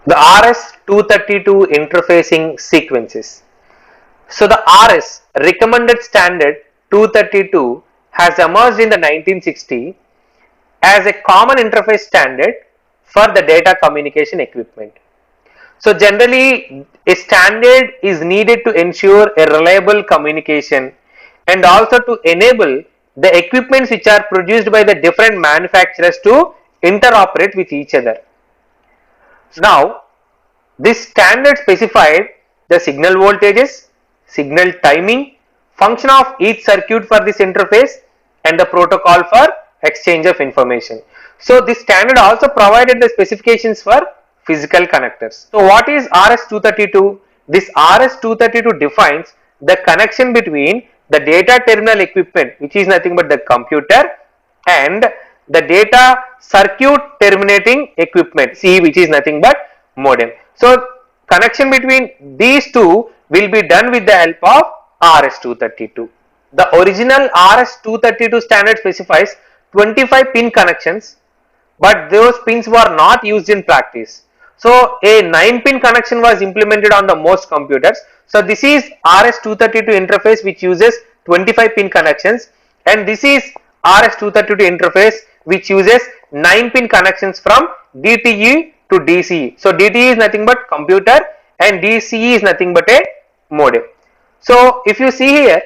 the RS-232 interfacing sequences. So the RS recommended standard 232 has emerged in the 1960 as a common interface standard for the data communication equipment. So generally a standard is needed to ensure a reliable communication and also to enable the equipments which are produced by the different manufacturers to interoperate with each other. Now this standard specified the signal voltages, signal timing, function of each circuit for this interface and the protocol for exchange of information. So this standard also provided the specifications for physical connectors. So what is RS-232? This RS-232 defines the connection between the data terminal equipment, which is nothing but the computer, and the data circuit terminating equipment, C, which is nothing but modem. So connection between these two will be done with the help of RS-232. The original RS-232 standard specifies 25 pin connections, but those pins were not used in practice. So a 9 pin connection was implemented on the most computers. So this is RS-232 interface which uses 25 pin connections, and this is RS-232 interface which uses 9 pin connections from DTE to DCE. So DTE is nothing but computer and DCE is nothing but a modem. So if you see here,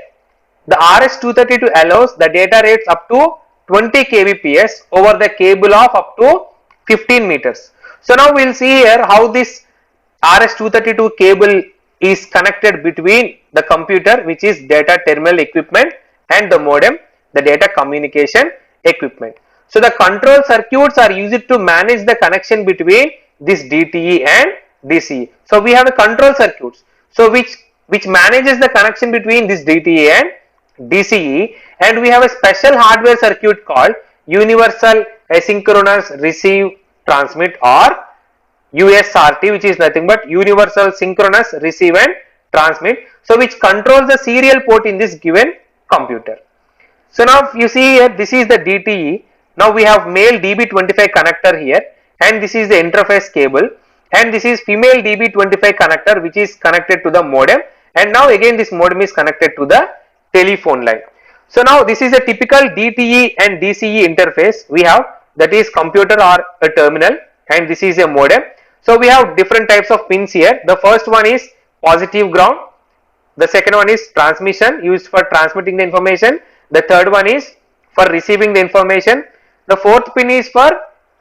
the RS-232 allows the data rates up to 20 kbps over the cable of up to 15 meters. So now we will see here how this RS-232 cable is connected between the computer, which is data terminal equipment, and the modem, the data communication equipment. So the control circuits are used to manage the connection between this DTE and DCE. So we have a control circuits, so which manages the connection between this DTE and DCE, and we have a special hardware circuit called Universal Asynchronous Receive Transmit, or USRT, which is nothing but Universal Synchronous Receive and Transmit, so which controls the serial port in this given computer. So now you see here, this is the DTE. Now we have male DB25 connector here, and this is the interface cable, and this is female DB25 connector which is connected to the modem, and now again this modem is connected to the telephone line. So now this is a typical DTE and DCE interface we have, that is computer or a terminal, and this is a modem. So we have different types of pins here. The first one is positive ground, the second one is transmission, used for transmitting the information, the third one is for receiving the information, the fourth pin is for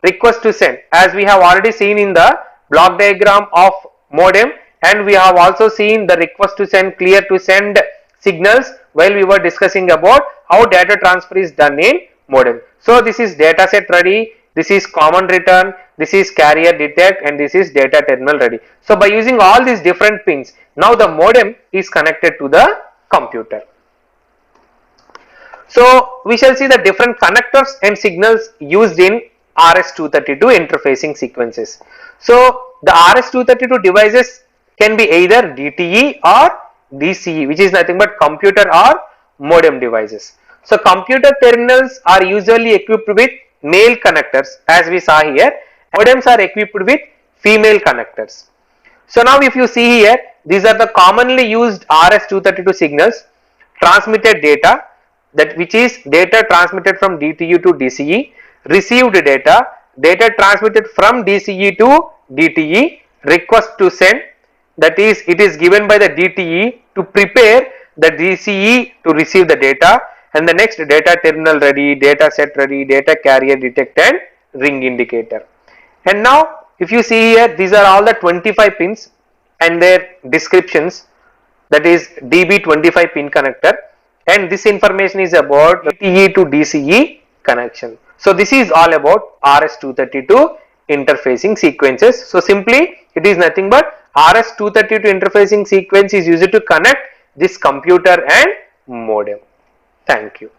request to send, as we have already seen in the block diagram of modem, and we have also seen the request to send, clear to send signals while we were discussing about how data transfer is done in modem. So this is data set ready, this is common return, this is carrier detect, and this is data terminal ready. So by using all these different pins, now the modem is connected to the computer. So we shall see the different connectors and signals used in RS-232 interfacing sequences. So the RS-232 devices can be either DTE or DCE, which is nothing but computer or modem devices. So computer terminals are usually equipped with male connectors, as we saw here. Modems are equipped with female connectors. So now if you see here, these are the commonly used RS-232 signals. Transmitted data, that which is data transmitted from DTE to DCE, received data, data transmitted from DCE to DTE, request to send, that is it is given by the DTE to prepare the DCE to receive the data, and the next data terminal ready, data set ready, data carrier detect, and ring indicator. And now if you see here, these are all the 25 pins and their descriptions, that is DB25 pin connector, and this information is about DTE to DCE connection. So this is all about RS-232 interfacing sequences. So simply it is nothing but RS-232 interfacing sequence is used to connect this computer and modem. Thank you.